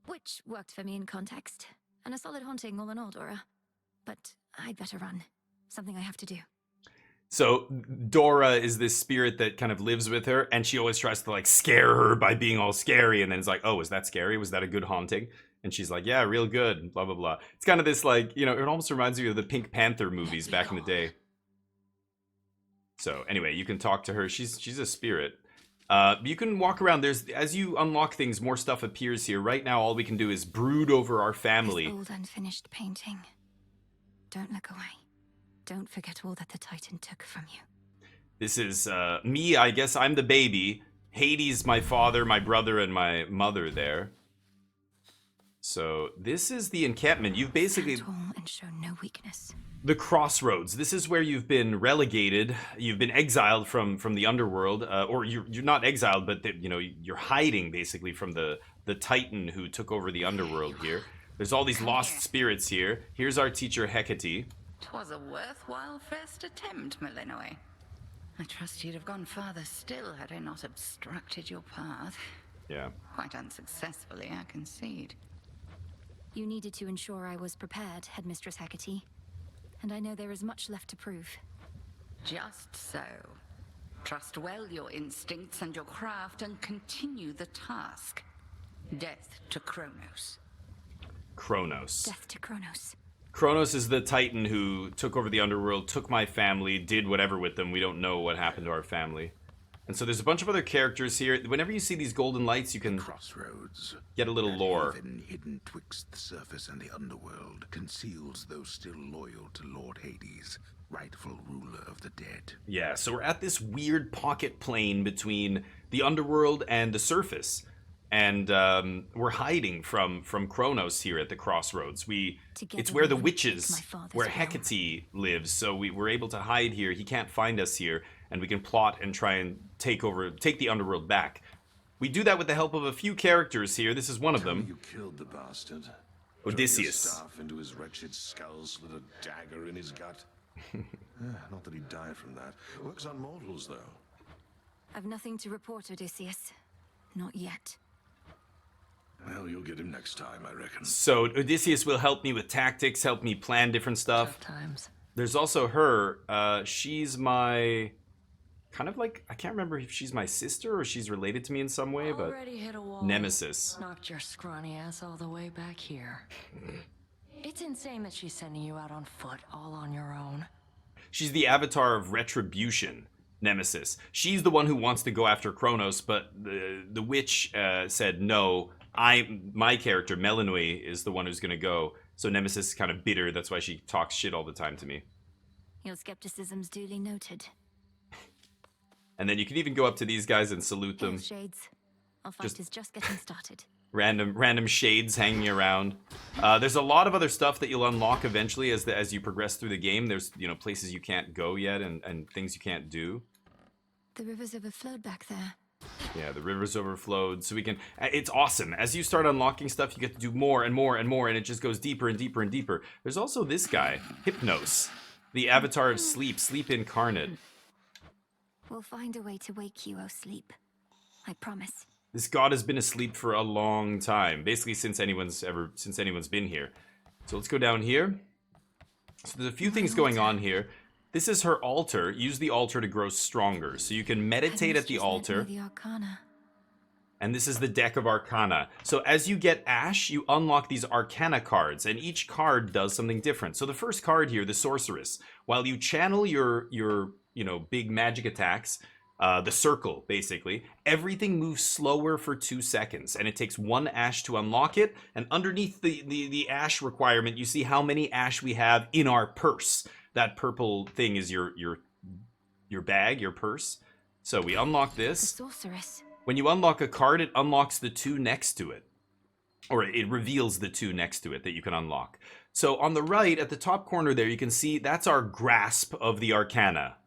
Which worked for me in context. And a solid haunting all in all, Dora. But I'd better run. Something I have to do. So Dora is this spirit that kind of lives with her, and she always tries to like scare her by being all scary, and then it's like, oh, was that scary? Was that a good haunting? And she's like, yeah, real good, blah, blah, blah. It's kind of this like, you know, it almost reminds me of the Pink Panther movies back in the day. So anyway, you can talk to her. She's a spirit. You can walk around. As you unlock things, more stuff appears here. Right now, all we can do is brood over our family. This old unfinished painting. Don't look away. Don't forget all that the Titan took from you. This is me. I guess I'm the baby. Hades, my father, my brother, and my mother there. So this is the encampment. You've basically... Stand tall and show no weakness. The crossroads. This is where you've been relegated. You've been exiled from the underworld, or you're not exiled, but you know you're hiding basically from the Titan who took over the underworld here. There's all these lost spirits here. Here's our teacher Hecate. 'Twas a worthwhile first attempt, Malinois. I trust you'd have gone farther still had I not obstructed your path. Yeah. Quite unsuccessfully, I concede. You needed to ensure I was prepared, Headmistress Hecate. And I know there is much left to prove. Just so. Trust well your instincts and your craft and continue the task. Death to Kronos. Kronos. Death to Kronos. Kronos is the Titan who took over the underworld, took my family, did whatever with them. We don't know what happened to our family. And so there's a bunch of other characters here. Whenever you see these golden lights, you can Crossroads. get a little lore. Haven hidden twixt the surface and the underworld conceals those still loyal to Lord Hades, rightful ruler of the dead. Yeah, so we're at this weird pocket plane between the underworld and the surface. And we're hiding from Kronos here at the crossroads. It's where the witches, where Hecate lives. So we're able to hide here. He can't find us here. And we can plot and try and take the underworld back. We do that with the help of a few characters here. This is one of them. You killed the bastard. Odysseus. Drove your staff into his wretched skull, slid a dagger in his gut. Not that he died from that. Works on mortals, though. I've nothing to report, Odysseus. Not yet. Well, you'll get him next time, I reckon. So Odysseus will help me with tactics, help me plan different stuff. Tough times. There's also her. She's my... kind of like, I can't remember if she's my sister or she's related to me in some way, but Already hit a wall. Nemesis. Knocked your scrawny ass all the way back here. It's insane that she's sending you out on foot, all on your own. She's the avatar of retribution, Nemesis. She's the one who wants to go after Kronos, but the witch said, no, my character, Melanoi, is the one who's gonna go. So Nemesis is kind of bitter, that's why she talks shit all the time to me. Your skepticism's duly noted. And then you can even go up to these guys and salute them. Hail, Shades. Our fight is just getting started. Random shades hanging around. There's a lot of other stuff that you'll unlock eventually as you progress through the game. There's, you know, places you can't go yet and things you can't do. The river's overflowed back there. Yeah, the river's overflowed, so we can... It's awesome. As you start unlocking stuff, you get to do more and more and more, and it just goes deeper and deeper and deeper. There's also this guy, Hypnos, the avatar of sleep, sleep incarnate. We'll find a way to wake you, O sleep. I promise. This god has been asleep for a long time, basically since anyone's been here. So let's go down here. So there's a few things going on here. This is her altar. Use the altar to grow stronger. So you can meditate at the altar. The Arcana. And this is the deck of Arcana. So as you get Ash, you unlock these Arcana cards, and each card does something different. So the first card here, the Sorceress, while you channel your you know, big magic attacks, the circle, basically, everything moves slower for 2 seconds, and it takes 1 Ash to unlock it. And underneath the Ash requirement, you see how many Ash we have in our purse. That purple thing is your bag, your purse. So we unlock this. The Sorceress. When you unlock a card, it unlocks the 2 next to it. Or it reveals the 2 next to it that you can unlock. So on the right, at the top corner there, you can see that's our grasp of the Arcana.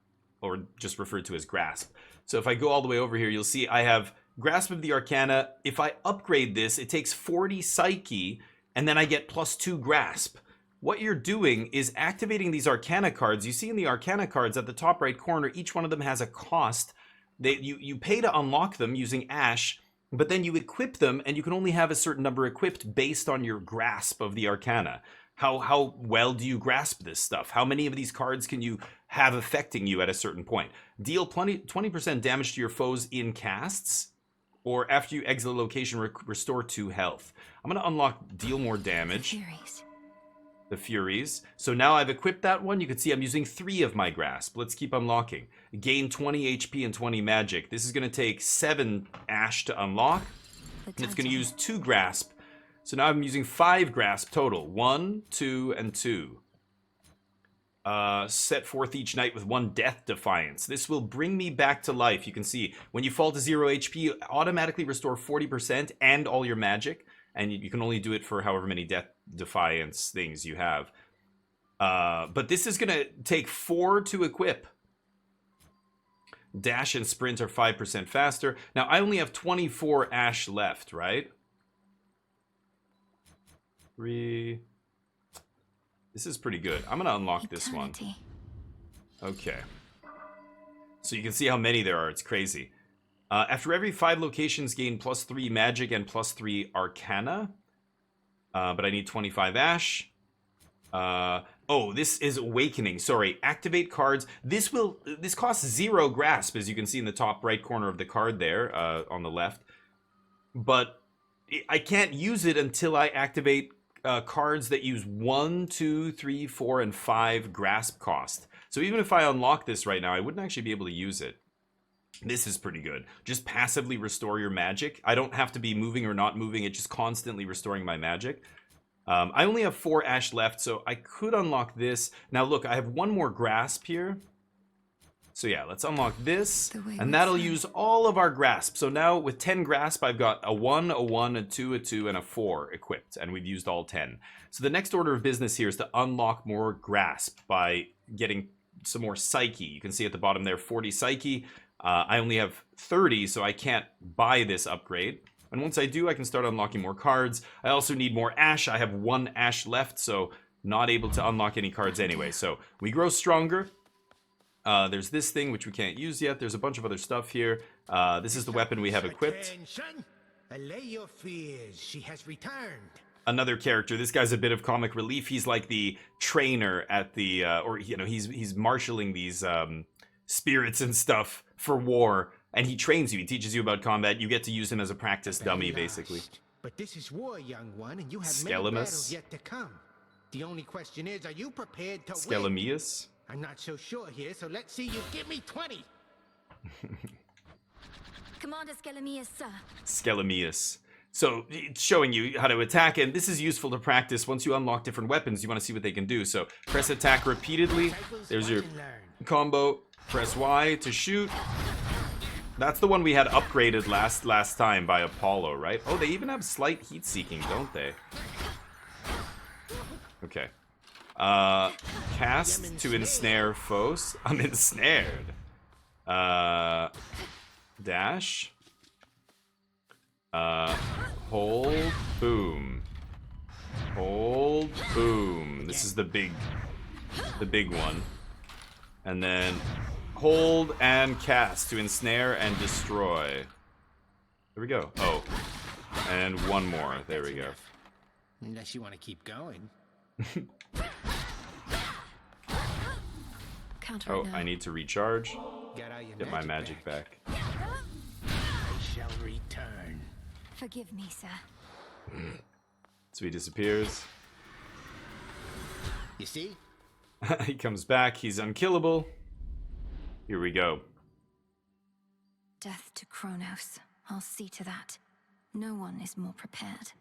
Or just referred to as grasp. So if I go all the way over here, you'll see I have grasp of the Arcana. If I upgrade this, it takes 40 Psyche, and then I get +2 grasp. What you're doing is activating these Arcana cards. You see in the Arcana cards at the top right corner, each one of them has a cost. You pay to unlock them using Ash, but then you equip them, and you can only have a certain number equipped based on your grasp of the Arcana. How well do you grasp this stuff? How many of these cards can you have affecting you at a certain point? Deal 20% damage to your foes in casts, or after you exit a location, restore 2 health. I'm going to unlock deal more damage. The Furies. So now I've equipped that one. You can see I'm using 3 of my grasp. Let's keep unlocking. Gain 20 HP and 20 magic. This is going to take 7 Ash to unlock. And it's going to use 2 grasp. So now I'm using 5 grasp total. 1, 2, and 2. Set forth each night with 1 death defiance. This will bring me back to life. You can see when you fall to 0 HP, you automatically restore 40% and all your magic. And you can only do it for however many death defiance things you have. But this is going to take 4 to equip. Dash and sprint are 5% faster. Now, I only have 24 Ash left, right? 3. This is pretty good. I'm going to unlock this one. Okay. So you can see how many there are. It's crazy. After every 5 locations, gain +3 magic and +3 Arcana. But I need 25 Ash. Oh, this is Awakening. Sorry, activate cards. This costs 0 grasp, as you can see in the top right corner of the card there, on the left. But I can't use it until I activate cards that use 1, 2, 3, 4, and 5 grasp cost. So even if I unlock this right now, I wouldn't actually be able to use it. This is pretty good. Just passively restore your magic. I don't have to be moving or not moving. It's just constantly restoring my magic. I only have 4 Ash left, so I could unlock this. Now look, I have 1 more grasp here. So yeah, let's unlock this, and that'll use all of our grasp. So now with 10 grasp, I've got a 1, a 1, a 2, a 2, and a 4 equipped, and we've used all 10. So the next order of business here is to unlock more grasp by getting some more Psyche. You can see at the bottom there, 40 Psyche. I only have 30, so I can't buy this upgrade. And once I do, I can start unlocking more cards. I also need more Ash. I have 1 Ash left, so not able to unlock any cards anyway. So we grow stronger. There's this thing, which we can't use yet. There's a bunch of other stuff here. This is the weapon we have equipped. Allay your fears. She has returned. Another character. This guy's a bit of comic relief. He's like the trainer at the, or you know, he's marshaling these spirits and stuff for war, and he trains you. He teaches you about combat. You get to use him as a practice dummy, basically. But this is war, young one, and you have many battles yet to come. The only question is, are you prepared to win? I'm not so sure here, so let's see you give me 20. Commander Skelemius, sir. Skelemius. So it's showing you how to attack, and this is useful to practice. Once you unlock different weapons, you want to see what they can do. So press attack repeatedly. There's your combo. Press Y to shoot. That's the one we had upgraded last time by Apollo, right? Oh, they even have slight heat seeking, don't they? Okay. Cast to ensnare foes. I'm ensnared. Dash. Hold, boom. Hold, boom. This is the big one. And then hold and cast to ensnare and destroy. There we go. Oh. And one more. There we go. Unless you want to keep going. Oh, I need to recharge. Get my magic back. I shall return. Forgive me, sir. So he disappears. You see? He comes back. He's unkillable. Here we go. Death to Kronos. I'll see to that. No one is more prepared.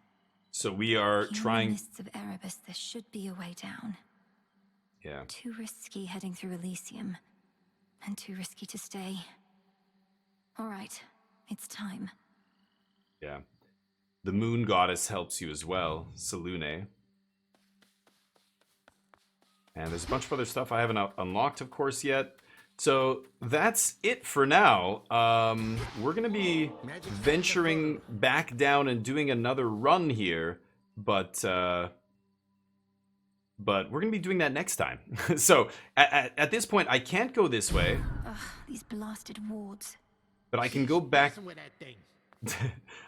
So we are trying... In the mists of Erebus, there should be a way down. Yeah. Too risky heading through Elysium. And too risky to stay. Alright, it's time. Yeah. The moon goddess helps you as well, Selune. And there's a bunch of other stuff I haven't unlocked, of course, yet. So that's it for now. We're going to be venturing back down and doing another run here, but we're going to be doing that next time. So at this point, I can't go this way. Ugh, these blasted wards. But I can go back...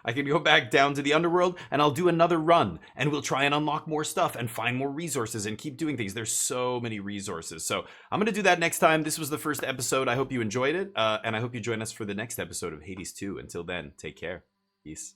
I can go back down to the underworld and I'll do another run and we'll try and unlock more stuff and find more resources and keep doing things. There's so many resources. So I'm going to do that next time. This was the first episode. I hope you enjoyed it. And I hope you join us for the next episode of Hades 2. Until then, take care. Peace.